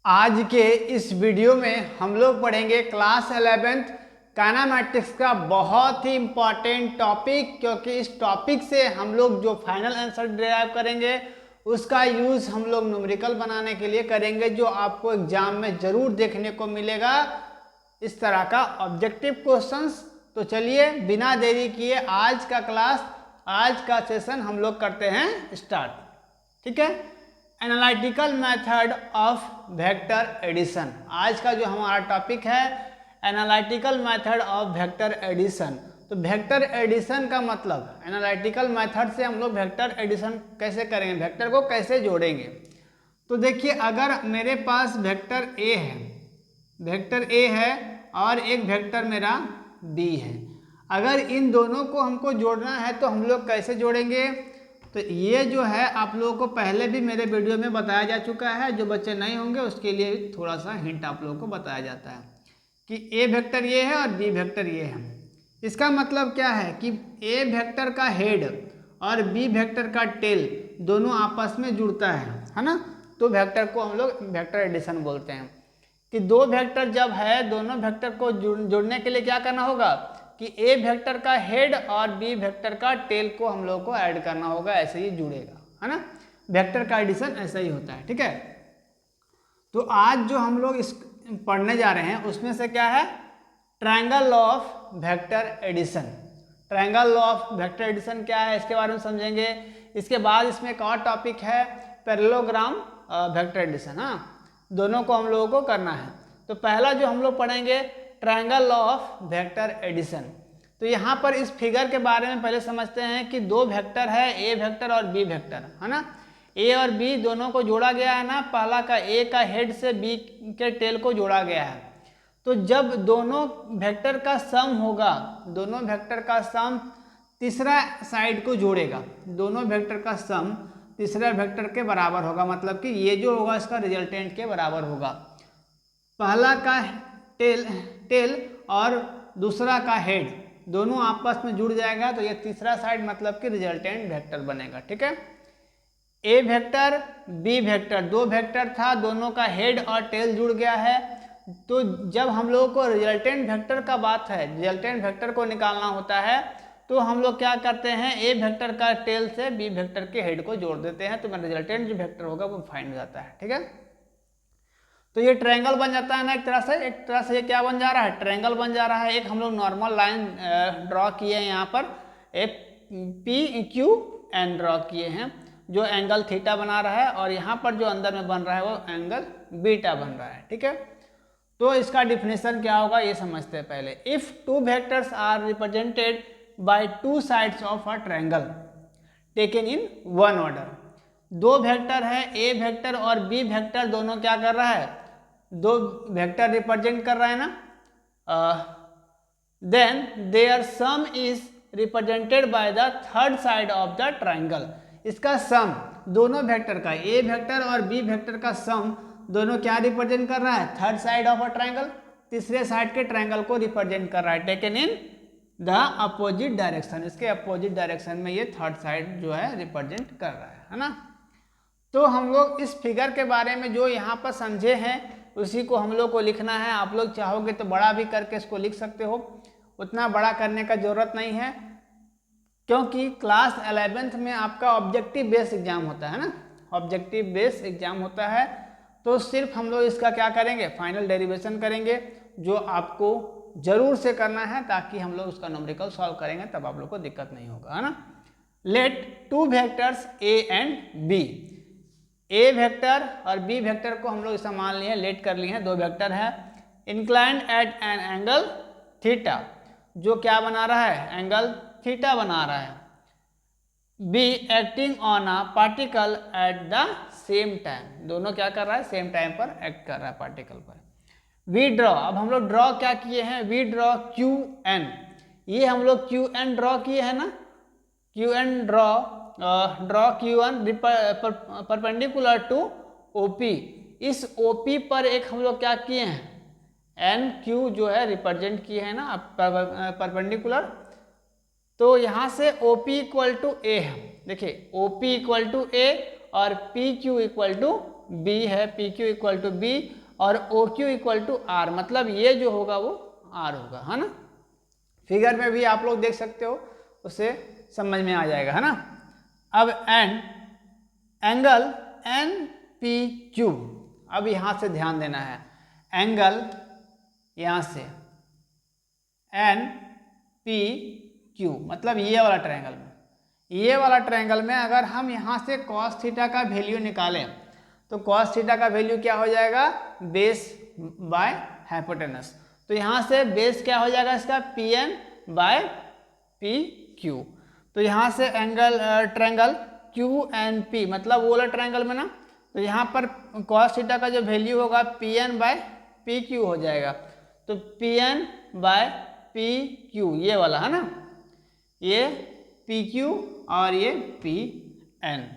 आज के इस वीडियो में हम लोग पढ़ेंगे क्लास 11th काइनेमैटिक्स का बहुत ही इम्पॉर्टेंट टॉपिक, क्योंकि इस टॉपिक से हम लोग जो फाइनल आंसर डिराइव करेंगे उसका यूज़ हम लोग न्यूमेरिकल बनाने के लिए करेंगे, जो आपको एग्जाम में ज़रूर देखने को मिलेगा इस तरह का ऑब्जेक्टिव क्वेश्चंस। तो चलिए बिना देरी किए आज का सेशन हम लोग करते हैं स्टार्ट। ठीक है, analytical method of vector addition. आज का जो हमारा टॉपिक है analytical method of vector addition. तो वेक्टर एडिशन का मतलब एनालिटिकल मेथड से हम लोग वेक्टर एडिशन कैसे करेंगे, वेक्टर को कैसे जोड़ेंगे। तो देखिए, अगर मेरे पास वेक्टर ए है और एक वेक्टर मेरा बी है, अगर इन दोनों को हमको जोड़ना है तो हम लोग कैसे जोड़ेंगे। तो ये जो है आप लोगों को पहले भी मेरे वीडियो में बताया जा चुका है, जो बच्चे नहीं होंगे उसके लिए थोड़ा सा हिंट आप लोगों को बताया जाता है कि ए वेक्टर ये है और बी वेक्टर ये है। इसका मतलब क्या है कि ए वेक्टर का हेड और बी वेक्टर का टेल दोनों आपस में जुड़ता है ना। तो वेक्टर को हम लोग वेक्टर एडिशन बोलते हैं कि दो वेक्टर जब है, दोनों वेक्टर को जोड़ने के लिए क्या करना होगा कि ए वेक्टर का हेड और बी वेक्टर का टेल को हम लोग को ऐड करना होगा, ऐसे ही जुड़ेगा, है ना। वेक्टर का एडिशन ऐसा ही होता है। ठीक है, तो आज जो हम लोग इस पढ़ने जा रहे हैं उसमें से क्या है, triangle law of vector addition. Triangle law of vector addition क्या है इसके बारे में समझेंगे। इसके बाद इसमें एक और टॉपिक है पैरेललोग्राम वेक्टर एडिशन। हाँ, दोनों को हम लोगों को करना है। तो पहला जो हम लोग पढ़ेंगे triangle law of vector addition. तो यहाँ पर इस फिगर के बारे में पहले समझते हैं कि दो वेक्टर है, ए वेक्टर और बी वेक्टर, है ना। ए और बी दोनों को जोड़ा गया है ना, पहला का ए का हेड से बी के टेल को जोड़ा गया है। तो जब दोनों वेक्टर का सम होगा, दोनों वेक्टर का सम तीसरा साइड को जोड़ेगा, दोनों वेक्टर का सम तीसरा वेक्टर के बराबर होगा, मतलब कि ये जो होगा इसका रिजल्टेंट के बराबर होगा। पहला का टेल और दूसरा का हेड दोनों आपस में जुड़ जाएगा, तो ये तीसरा साइड मतलब कि रिजल्टेंट वेक्टर बनेगा। ठीक है, ए वेक्टर बी वेक्टर, दो वेक्टर था, दोनों का हेड और टेल जुड़ गया है। तो जब हम लोगों को रिजल्टेंट वेक्टर का बात है, रिजल्टेंट वेक्टर को निकालना होता है, तो हम लोग क्या करते हैं, ए वेक्टर का टेल से बी वेक्टर के हेड को जोड़ देते हैं, तो मेरा रिजल्टेंट जो वेक्टर होगा वो फाइंड हो जाता है। ठीक है, तो ये ट्रायंगल बन जाता है ना एक तरह से ये क्या बन जा रहा है, ट्रायंगल बन जा रहा है। एक हम लोग नॉर्मल लाइन ड्रॉ किए हैं, यहाँ पर एक पी क्यू एन ड्रॉ किए हैं जो एंगल थीटा बना रहा है, और यहाँ पर जो अंदर में बन रहा है वो एंगल बीटा बन रहा है। ठीक है, तो इसका डिफिनेशन क्या होगा ये समझते हैं पहले। If two vectors are represented by two sides of a triangle taken in one order, दो वेक्टर है, ए वेक्टर और बी वेक्टर दोनों क्या कर रहा है, दो वेक्टर रिप्रेजेंट कर रहा है ना, then their sum is represented by the third side of the triangle. इसका सम दोनों वेक्टर का, ए वेक्टर और बी वेक्टर का सम दोनों क्या रिप्रेजेंट कर रहा है, third side of a triangle, तीसरे साइड के ट्रायंगल को रिप्रेजेंट कर रहा है, taken in the opposite direction. इसके अपोजिट डायरेक्शन में ये थर्ड साइड जो है रिप्रेजेंट कर रहा है ना। तो हम लोग इस फिगर के बारे में जो यहाँ पर समझे हैं उसी को हम लोग को लिखना है। आप लोग चाहोगे तो बड़ा भी करके इसको लिख सकते हो, उतना बड़ा करने का जरूरत नहीं है, क्योंकि क्लास 11th में आपका ऑब्जेक्टिव बेस्ड एग्जाम होता है ना, ऑब्जेक्टिव बेस्ड एग्जाम होता है। तो सिर्फ हम लोग इसका क्या करेंगे, फाइनल डेरिवेशन करेंगे, जो आपको जरूर से करना है, ताकि हम लोग उसका न्यूमेरिकल सॉल्व करेंगे तब आप लोग को दिक्कत नहीं होगा, है ना। Let two vectors A and B, A vector और बी वेक्टर को हम लोग ऐसा मान लिए, लेट कर लिए हैं, दो वेक्टर है, inclined at an angle theta, जो क्या बना रहा है, एंगल थीटा बना रहा है, be acting on a particle at the same time, दोनों क्या कर रहा है, सेम टाइम पर एक्ट कर रहा है पार्टिकल पर। वी ड्रॉ, अब हम लोग ड्रॉ क्या किए हैं, वी ड्रॉ क्यू एन, ये हम लोग क्यू एन ड्रॉ किए हैं ना, Q N draw Q N perpendicular to O. P O P एक हम लोग क्या किए हैं, एन क्यू जो है रिप्रेजेंट किए हैं ना परपेंडिकुलर। तो यहाँ से OP इक्वल टू ए है, देखिए OP इक्वल टू ए और PQ इक्वल टू बी है, P Q equal to B और O Q equal to R, मतलब ये जो होगा वो आर होगा, है ना। फिगर में भी आप लोग देख सकते हो, उसे समझ में आ जाएगा, है ना। अब एंगल एन पी क्यू, अब यहाँ से ध्यान देना है, एंगल यहाँ से एन पी क्यू मतलब ये वाला ट्रायंगल में, ये वाला ट्रायंगल में अगर हम यहाँ से कॉस थीटा का वैल्यू निकालें तो कॉस थीटा का वैल्यू क्या हो जाएगा, बेस बाय हाइपोटेनस। तो यहाँ से बेस क्या हो जाएगा इसका, P N by P Q. तो यहाँ से angle triangle Q N P मतलब वो वाला ट्रायंगल में ना, तो यहाँ पर कॉस थीटा का जो वैल्यू होगा P N by P Q हो जाएगा। तो P N by P Q ये वाला है ना, ये पी क्यू और ये पी एन।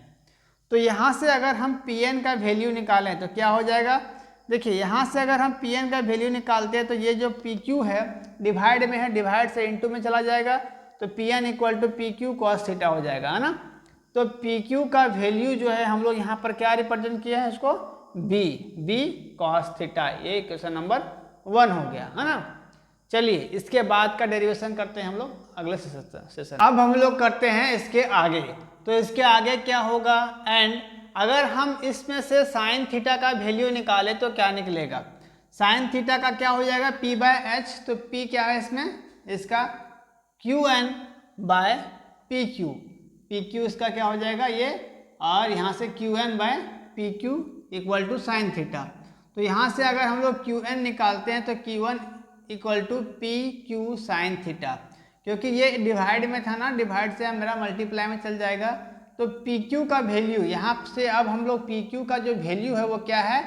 तो यहाँ से अगर हम पी एन का वैल्यू निकालें तो क्या हो जाएगा, देखिए यहाँ से अगर हम पी एन का वैल्यू निकालते हैं तो ये जो पी क्यू है डिवाइड में है, डिवाइड से इनटू में चला जाएगा, तो P N equal to P Q cos theta हो जाएगा, है ना। तो पी क्यू का वैल्यू जो है हम लोग यहाँ पर क्या रिप्रेजेंट किया है इसको, बी कॉस थीटा, ये क्वेश्चन नंबर 1 हो गया, है ना। चलिए इसके बाद का डेरिवेशन करते हैं हम लोग अगले सेशन। अब हम लोग करते हैं इसके आगे, तो इसके आगे क्या होगा, एंड अगर हम इसमें से साइन थीटा का वैल्यू निकालें तो क्या निकलेगा, साइन थीटा का क्या हो जाएगा, पी बाय एच, तो पी क्या है इसमें इसका Q N by P Q इसका क्या हो जाएगा ये, और यहाँ से Q N by P Q equal to sine theta. तो यहाँ से अगर हम लोग क्यू एन निकालते हैं तो Q N equal to P Q sine theta, क्योंकि ये डिवाइड में था ना, डिवाइड से मेरा मल्टीप्लाई में चल जाएगा। तो पी क्यू का वैल्यू यहाँ से अब हम लोग पी क्यू का जो वैल्यू है वो क्या है,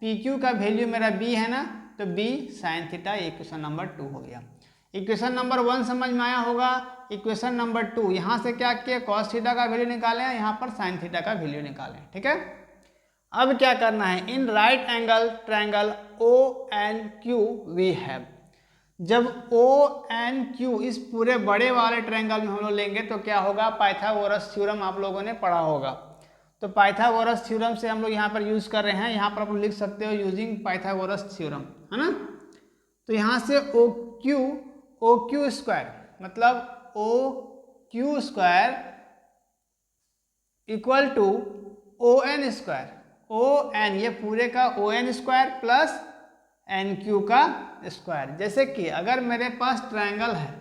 पी क्यू का वैल्यू मेरा बी है ना, तो बी साइन थीटा, ये क्वेश्चन नंबर 2 हो गया। इक्वेशन नंबर 1 समझ में आया होगा। इक्वेशन नंबर 2 यहाँ से क्या किया, कॉस थीटा का वैल्यू निकालें, यहाँ पर साइन थीटा का वैल्यू निकालें, ठीक है। अब क्या करना है, in right angle triangle O N Q we have, जब ओ एन क्यू इस पूरे बड़े वाले ट्रायंगल में हम लोग लेंगे तो क्या होगा, पाइथागोरस थ्योरम आप लोगों ने पढ़ा होगा। तो पाइथागोरस थ्योरम से हम लोग यहाँ पर यूज कर रहे हैं, यहाँ पर आप लिख सकते हो यूजिंग पाइथागोरस थ्योरम, है ना। तो यहाँ से ओ क्यू स्क्वायर मतलब O Q square equal to O N square, O N ये पूरे का O N square plus N Q का स्क्वायर। जैसे कि अगर मेरे पास ट्रायंगल है,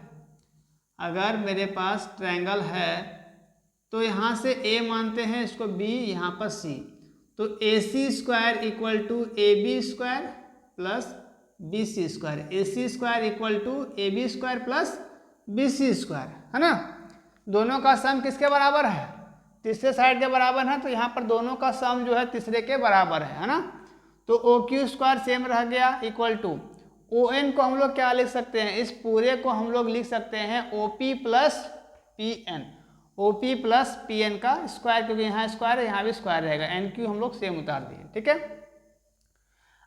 अगर मेरे पास ट्रायंगल है तो यहाँ से ए मानते हैं इसको बी, यहाँ पर सी, तो A C square equal to A B square plus B C square, A C square equal to A B square plus B C square, है ना। दोनों का सम किसके बराबर है, तीसरे साइड के बराबर है, तो यहाँ पर दोनों का सम जो है तीसरे के बराबर है ना। तो ओ क्यू स्क्वायर सेम रह गया इक्वल टू ओ एन को हम लोग क्या लिख सकते हैं, इस पूरे को हम लोग लिख सकते हैं O P plus P N, O P plus P N का स्क्वायर, क्योंकि यहाँ स्क्वायर है यहाँ भी स्क्वायर रहेगा, एन क्यू हम लोग सेम उतार दिए, ठीक है।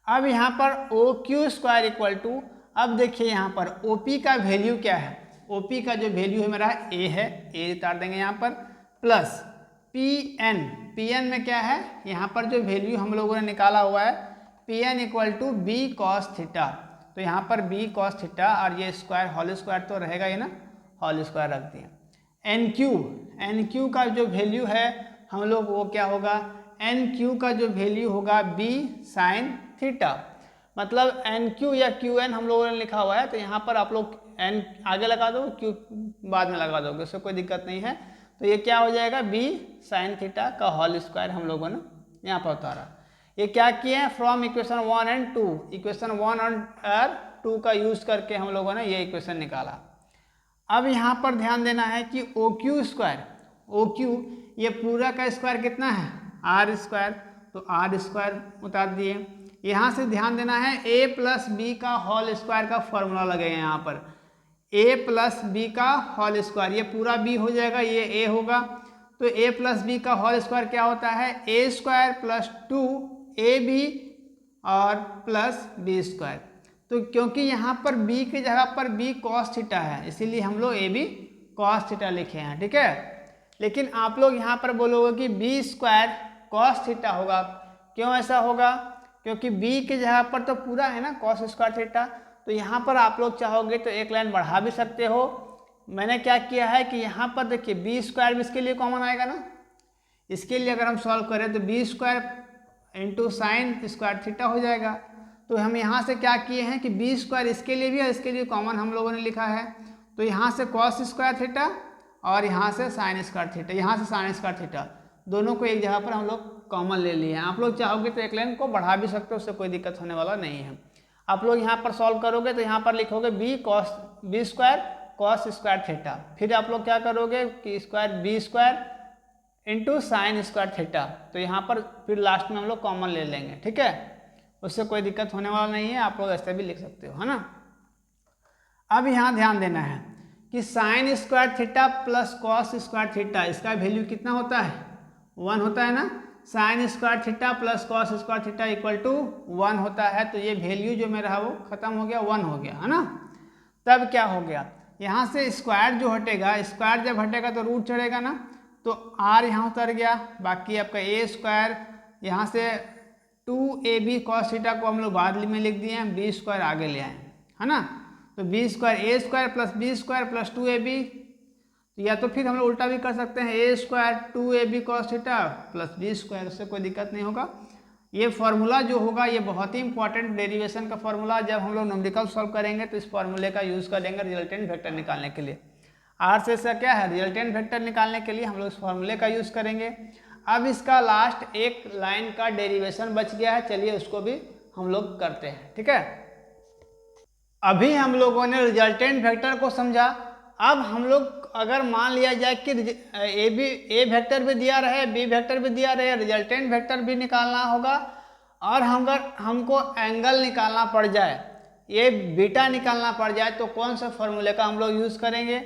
अब यहाँ पर O Q square equal to, अब देखिए यहाँ पर ओ पी का वैल्यू क्या है, ओ पी का जो वैल्यू है मेरा ए है, ए उतार देंगे यहाँ पर, प्लस पी एन में क्या है, यहाँ पर जो वैल्यू हम लोगों ने निकाला हुआ है P N equal to B cos theta, तो यहाँ पर बी कॉस थीटा और ये स्क्वायर होल स्क्वायर तो रहेगा ही ना, होल स्क्वायर रख दिया। एन क्यू का जो वैल्यू है हम लोग वो क्या होगा, एन क्यू का जो वैल्यू होगा बी साइन थीटा, मतलब एन क्यू या क्यू एन हम लोगों ने लिखा हुआ है, तो यहाँ पर आप लोग एन आगे लगा दो, क्यू बाद में लगा दोगे, उससे कोई दिक्कत नहीं है। तो ये क्या हो जाएगा, बी साइन थीटा का होल स्क्वायर हम लोगों ने यहाँ पर उतारा। ये क्या किए हैं, फ्रॉम इक्वेशन 1 एंड 2, इक्वेशन 1 और 2 का यूज करके हम लोगों ने ये इक्वेशन निकाला। अब यहाँ पर ध्यान देना है कि O Q square, O Q ये पूरा का स्क्वायर कितना है, आर स्क्वायर, तो आर स्क्वायर उतार दिए। यहाँ से ध्यान देना है ए प्लस बी का होल स्क्वायर का फॉर्मूला लगेगा, यहाँ पर ए प्लस बी का होल स्क्वायर, ये पूरा बी हो जाएगा, ये ए होगा, तो ए प्लस बी का होल स्क्वायर क्या होता है, A square plus 2 A B और प्लस बी स्क्वायर। तो क्योंकि यहाँ पर b की जगह पर b कॉस थीटा है, इसीलिए हम लोग ए बी कॉस थीटा लिखे हैं, ठीक है। लेकिन आप लोग यहाँ पर बोलोगे कि बी स्क्वायर कॉस थीटा होगा, क्यों ऐसा होगा? क्योंकि b के जगह पर तो पूरा है ना cos स्क्वायर थीटा, तो यहाँ पर आप लोग चाहोगे तो एक लाइन बढ़ा भी सकते हो। मैंने क्या किया है कि यहाँ पर देखिए बी स्क्वायर भी इसके लिए कॉमन आएगा ना, इसके लिए अगर हम सॉल्व करें तो B square into sine square theta हो जाएगा। तो हम यहाँ से क्या किए हैं कि बी स्क्वायर इसके लिए भी और इसके लिए कॉमन हम लोगों ने लिखा है, तो यहाँ से कॉस स्क्वायर थीटा और यहाँ से साइन स्क्वायर थीटा, यहाँ से साइन स्क्वायर थीटा, दोनों को एक जगह पर हम लोग कॉमन ले लिए हैं। आप लोग चाहोगे तो एक लाइन को बढ़ा भी सकते हो, उससे कोई दिक्कत होने वाला नहीं है। आप लोग यहाँ पर सॉल्व करोगे तो यहाँ पर लिखोगे B square cos square theta, फिर आप लोग क्या करोगे कि square B square into sine square theta, तो यहाँ पर फिर लास्ट में हम लोग कॉमन ले लेंगे, ठीक है, उससे कोई दिक्कत होने वाला नहीं है। आप लोग ऐसे भी लिख सकते हो, है ना। अब यहाँ ध्यान देना है कि sine square theta plus cos square theta, इसका वैल्यू कितना होता है? 1 होता है ना। Sine square theta plus cos square theta equal to 1 होता है, तो ये वैल्यू जो मेरा है वो खत्म हो गया, 1 हो गया, है ना। तब क्या हो गया, यहाँ से स्क्वायर जो हटेगा, स्क्वायर जब हटेगा तो रूट चढ़ेगा ना, तो r यहाँ उतर गया, बाकी आपका ए स्क्वायर, यहाँ से 2ab कॉस थीटा को हम लोग बाद में लिख दिए हैं, बी स्क्वायर आगे ले आए, है ना। तो B square A square plus B square plus 2ab, या तो फिर हम लोग उल्टा भी कर सकते हैं, A square 2ab cos theta plus B square, उससे कोई दिक्कत नहीं होगा। ये फार्मूला जो होगा ये बहुत ही इंपॉर्टेंट डेरिवेशन का फार्मूला, जब हम लोग न्यूमेरिकल सॉल्व करेंगे तो इस फार्मूले का यूज़ करेंगे रिजल्टेंट वेक्टर निकालने के लिए। आर से ऐसा क्या है, रिजल्टेंट वेक्टर निकालने के लिए हम लोग इस फार्मूले का यूज़ करेंगे। अब इसका लास्ट एक लाइन का डेरिवेशन बच गया है, चलिए उसको भी हम लोग करते हैं, ठीक है। अभी हम लोगों ने रिजल्टेंट वेक्टर को समझा। अब हम लोग अगर मान लिया जाए कि ए वेक्टर भी दिया रहे, बी वेक्टर भी दिया रहे, रिजल्टेंट वेक्टर भी निकालना होगा, और अगर हमको एंगल निकालना पड़ जाए, ये बीटा निकालना पड़ जाए, तो कौन से फॉर्मूले का हम लोग यूज़ करेंगे?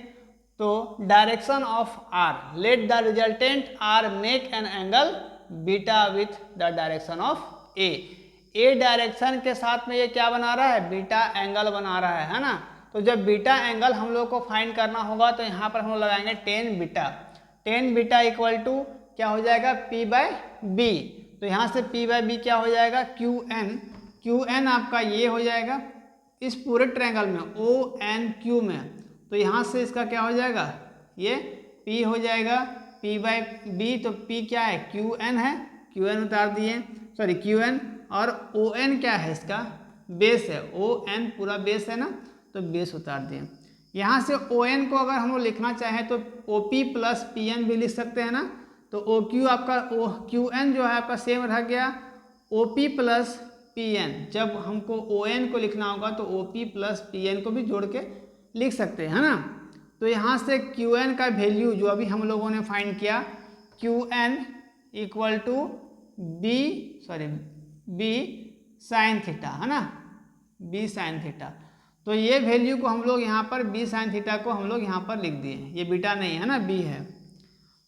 तो direction of R, let the resultant R make an angle beta with the direction of A direction के साथ में ये क्या बना रहा है, बीटा एंगल बना रहा है ना। तो जब बीटा एंगल हम लोग को फाइंड करना होगा तो यहाँ पर हम लोग लगाएंगे टेन बीटा इक्वल टू क्या हो जाएगा, p बाय बी। तो यहाँ से p बाय बी क्या हो जाएगा, क्यू एन आपका ये हो जाएगा इस पूरे ट्रायंगल में ओ एन क्यू में, तो यहाँ से इसका क्या हो जाएगा, ये p हो जाएगा p बाय बी। तो p क्या है, क्यू एन है, क्यू एन उतार दिए, सॉरी क्यू एन, और ओ एन क्या है, इसका बेस है, ओ एन पूरा बेस है ना, तो बेस उतार दिए। यहाँ से ओ एन को अगर हम लोग लिखना चाहें तो O P plus P N भी लिख सकते हैं ना। तो ओ क्यू आपका ओ क्यू एन जो है आपका सेम रह गया O P plus P N. जब हमको ओ एन को लिखना होगा तो O P plus P N को भी जोड़ के लिख सकते हैं, है ना। तो यहाँ से क्यू एन का वैल्यू जो अभी हम लोगों ने फाइंड किया, Q N equal to B sine theta, है ना, बी साइन थीटा। तो ये वैल्यू को हम लोग यहाँ पर बी साइन थीटा को हम लोग यहाँ पर लिख दिए हैं, ये बीटा नहीं है ना, बी है।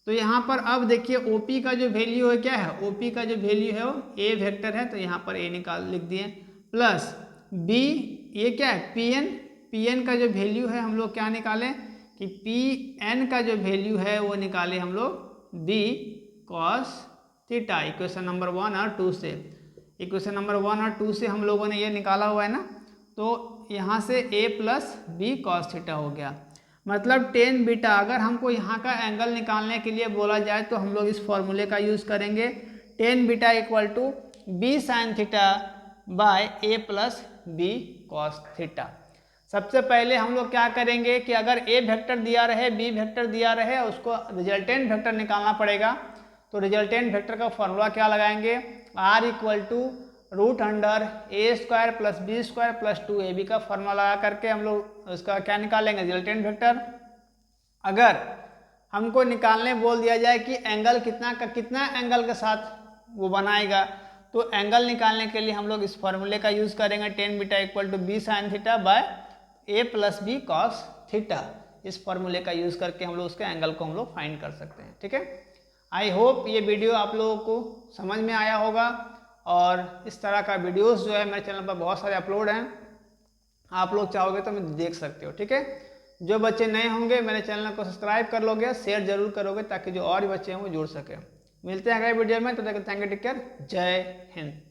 तो यहाँ पर अब देखिए OP का जो वैल्यू है क्या है, OP का जो वैल्यू है वो ए वेक्टर है, तो यहाँ पर ए लिख दिए, प्लस बी ये क्या है पी एन का जो वैल्यू है हम लोग क्या निकालें कि पी एन का जो वैल्यू है वो निकाले हम लोग B cos theta. Equation number 1 और 2 से, इक्वेशन नंबर 1 और 2 से हम लोगों ने ये निकाला हुआ है ना। तो यहाँ से a plus B cos theta हो गया, मतलब टेन बीटा। अगर हमको यहाँ का एंगल निकालने के लिए बोला जाए तो हम लोग इस फॉर्मूले का यूज़ करेंगे, tan beta equal to B sine theta by A plus B cos theta. सबसे पहले हम लोग क्या करेंगे कि अगर ए वेक्टर दिया रहे, बी वेक्टर दिया रहे, उसको रिजल्टेंट वेक्टर निकालना पड़ेगा। तो रिजल्टेंट वेक्टर का फॉर्मूला क्या लगाएंगे, R equal to root under A square plus B square plus 2ab का फॉर्मूला लगा करके हम लोग उसका क्या निकालेंगे, रिजल्टेंट वेक्टर। अगर हमको निकालने बोल दिया जाए कि एंगल कितना एंगल के साथ वो बनाएगा, तो एंगल निकालने के लिए हम लोग इस फॉर्मूले का यूज़ करेंगे, tan beta equal to B sine theta by A plus B cos theta. इस फॉर्मूले का यूज़ करके हम लोग उसके एंगल को हम लोग फाइंड कर सकते हैं, ठीक है। आई होप ये वीडियो आप लोगों को समझ में आया होगा, और इस तरह का वीडियोस जो है मेरे चैनल पर बहुत सारे अपलोड हैं, आप लोग चाहोगे तो मैं देख सकते हो, ठीक है। जो बच्चे नए होंगे मेरे चैनल को सब्सक्राइब कर लोगे, शेयर जरूर करोगे ताकि जो और भी बच्चे हैं वो जुड़ सके। मिलते हैं अगले वीडियो में, तो थैंक यू, टेक केयर, जय हिंद।